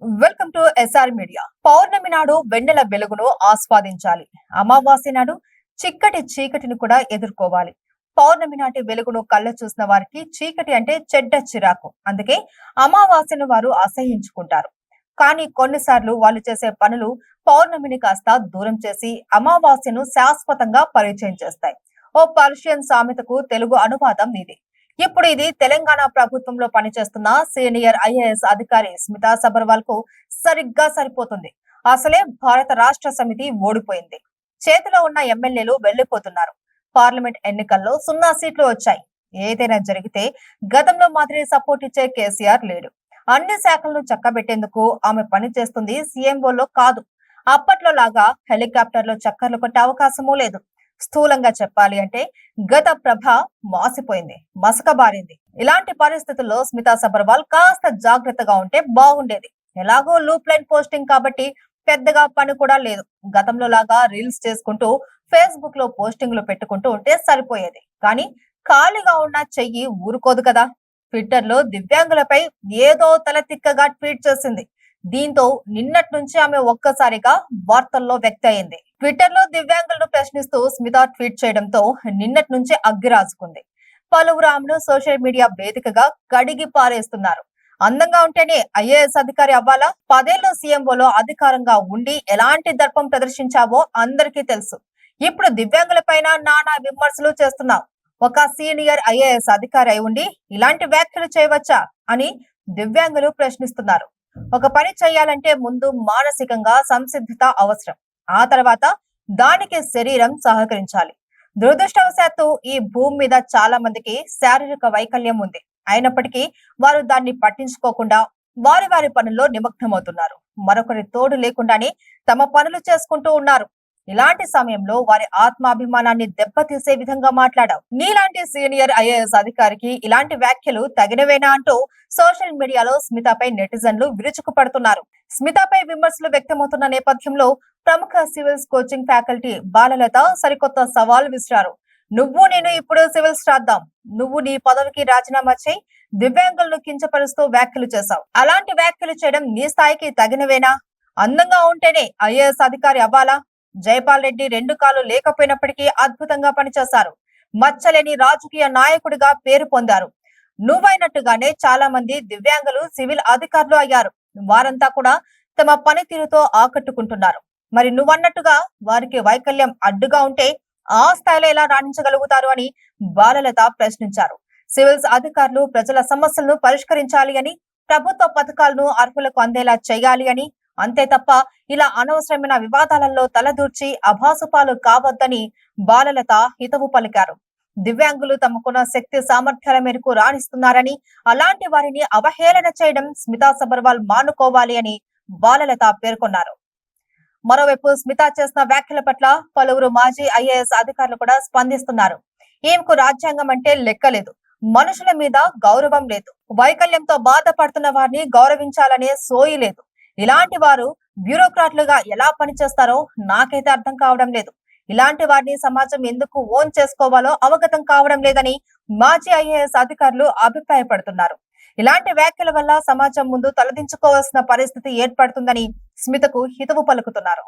Welcome to SR media. పౌర్ణమి నాడు వెన్నెల వెలుగును ఆస్వాదించాలి. అమావాస్య నాడు చిక్కటి చీకటిని కూడా ఎదుర్కోవాలి. పౌర్ణమి నాటి వెలుగును కళ్ళ చూసిన వారికి చీకటి అంటే చెడ్డ చిరాకు. అందుకే అమావాస్యను వారు అసహించుకుంటారు. కానీ కొన్నిసార్లు వాళ్ళు చేసే పనులు పౌర్ణమిని కాస్త దూరం చేసి అమావాస్యను శాశ్వతంగా పరిచయం చేస్తాయి. ఓ పర్షియన్ సామెతకు తెలుగు అనువాదం ఇది. ఇప్పుడు ఇది తెలంగాణ ప్రభుత్వంలో పనిచేస్తున్న సీనియర్ ఐఏఎస్ అధికారి స్మితా సబర్వాల్ కు సరిగ్గా సరిపోతుంది. అసలే భారత రాష్ట్ర సమితి ఓడిపోయింది. చేతిలో ఉన్న ఎమ్మెల్యేలు వెళ్లిపోతున్నారు. పార్లమెంట్ ఎన్నికల్లో 0 సీట్లు వచ్చాయి. ఏదైనా జరిగితే గతంలో మాదిరి సపోర్ట్ ఇచ్చే కేసీఆర్ లేడు. అన్ని శాఖలను చక్కబెట్టేందుకు ఆమె పని చేస్తుంది సీఎంఓలో కాదు. అప్పట్లో లాగా హెలికాప్టర్లో చక్కర్లు కొట్టే అవకాశమూ లేదు. స్థూలంగా చెప్పాలి అంటే గత ప్రభ మాసిపోయింది, మసకబారింది. ఇలాంటి పరిస్థితుల్లో స్మితా సబర్వాల్ కాస్త జాగ్రత్తగా ఉంటే బాగుండేది. ఎలాగో లూప్ లైన్ పోస్టింగ్ కాబట్టి పెద్దగా పని కూడా లేదు. గతంలో లాగా రీల్స్ చేసుకుంటూ ఫేస్బుక్ లో పోస్టింగ్లు పెట్టుకుంటూ ఉంటే సరిపోయేది. కానీ ఖాళీగా ఉన్న చెయ్యి ఊరుకోదు కదా. ట్విట్టర్ లో దివ్యాంగులపై ఏదో తలతిక్కగా ట్వీట్ చేసింది. దీంతో నిన్నటి నుంచి ఆమె ఒక్కసారిగా వార్తల్లో వ్యక్తి అయింది. ట్విట్టర్ లో దివ్యాంగులను ప్రశ్నిస్తూ స్మిత ట్వీట్ చేయడంతో నిన్నటి నుంచి అగ్గిరాజుకుంది. పలువురు ఆమెను సోషల్ మీడియా వేదికగా కడిగి పారేస్తున్నారు. అందంగా ఉంటేనే ఐఏఎస్ అధికారి అవ్వాలా? 10 ఏళ్లు సీఎంఓలో అధికారంగా ఉండి ఎలాంటి దర్పం ప్రదర్శించావో అందరికీ తెలుసు. ఇప్పుడు దివ్యాంగులపైన నానా విమర్శలు చేస్తున్నావు. ఒక సీనియర్ ఐఏఎస్ అధికారి అయి ఉండి ఇలాంటి వ్యాఖ్యలు చేయవచ్చా అని దివ్యాంగులు ప్రశ్నిస్తున్నారు. ఒక పని చేయాలంటే ముందు మానసికంగా సంసిద్ధత అవసరం. ఆ తర్వాత దానికి శరీరం సహకరించాలి. దురదృష్టవశాత్తు ఈ భూమి మీద చాలా మందికి శారీరక వైకల్యం ఉంది. అయినప్పటికీ వారు దాన్ని పట్టించుకోకుండా వారి వారి పనుల్లో నిమగ్నమవుతున్నారు. మరొకరి తోడు లేకుండానే తమ పనులు చేసుకుంటూ ఉన్నారు. ఇలాంటి సమయంలో వారి ఆత్మాభిమానాన్ని దెబ్బతీసే విధంగా మాట్లాడావు. నీలాంటి సీనియర్ ఐఏఎస్ అధికారికి ఇలాంటి వ్యాఖ్యలు తగినవేనా అంటూ సోషల్ మీడియాలో స్మితపై నెటిజన్లు విరుచుకుపడుతున్నారు. స్మితపై విమర్శలు వ్యక్తమవుతున్న నేపథ్యంలో ప్రముఖ సివిల్స్ కోచింగ్ ఫ్యాకల్టీ బాలలత సరికొత్త సవాల్ విసిరారు. నువ్వు నేను ఇప్పుడు సివిల్స్ రాద్దాం. నువ్వు నీ పదవికి రాజీనామా చేయి. దివ్యాంగులను కించపరుస్తూ వ్యాఖ్యలు చేశావు. అలాంటి వ్యాఖ్యలు చేయడం నీ స్థాయికి తగినవేనా? అందంగా ఉంటేనే ఐఏఎస్ అధికారి అవ్వాలా? జైపాల్ రెడ్డి 2 కాలు లేకపోయినప్పటికీ అద్భుతంగా పనిచేశారు. మచ్చలేని రాజకీయ నాయకుడిగా పేరు పొందారు. నువ్వైనట్టుగానే చాలా మంది దివ్యాంగులు సివిల్ అధికారులు అయ్యారు. వారంతా కూడా తమ పనితీరుతో ఆకట్టుకుంటున్నారు. మరి నువ్వన్నట్టుగా వారికి వైకల్యం అడ్డుగా ఉంటే ఆ స్థాయిలో ఎలా రాణించగలుగుతారు అని బాలలత ప్రశ్నించారు. సివిల్స్ అధికారులు ప్రజల సమస్యలను పరిష్కరించాలి అని, ప్రభుత్వ పథకాలను అర్హులకు అందేలా చేయాలి అని, అంతే తప్ప ఇలా అనవసరమైన వివాదాలలో తలదూర్చి అభాసుపాలు కావద్దని బాలలత హితవు పలికారు. దివ్యాంగులు తమకున్న శక్తి సామర్థ్యాల మేరకు రాణిస్తున్నారని, అలాంటి వారిని అవహేళన చేయడం స్మితా సబర్వాల్ మానుకోవాలి అని బాలలత పేర్కొన్నారు. మరోవైపు స్మిత చేసిన వ్యాఖ్యల పట్ల పలువురు మాజీ ఐఏఎస్ అధికారులు కూడా స్పందిస్తున్నారు. ఈమెకు రాజ్యాంగం అంటే లెక్కలేదు, మనుషుల మీద గౌరవం లేదు, వైకల్యంతో బాధపడుతున్న వారిని గౌరవించాలనే సోయి లేదు. ఇలాంటి వారు బ్యూరోక్రాట్లుగా ఎలా పనిచేస్తారో నాకైతే అర్థం కావడం లేదు. ఇలాంటి వారిని సమాజం ఎందుకు ఓన్ చేసుకోవాలో అవగతం కావడం లేదని మాజీ ఐఏఎస్ అధికారులు అభిప్రాయపడుతున్నారు. ఇలాంటి వ్యాఖ్యల వల్ల సమాజం ముందు తలదించుకోవాల్సిన పరిస్థితి ఏర్పడుతుందని స్మితకు హితవు పలుకుతున్నారు.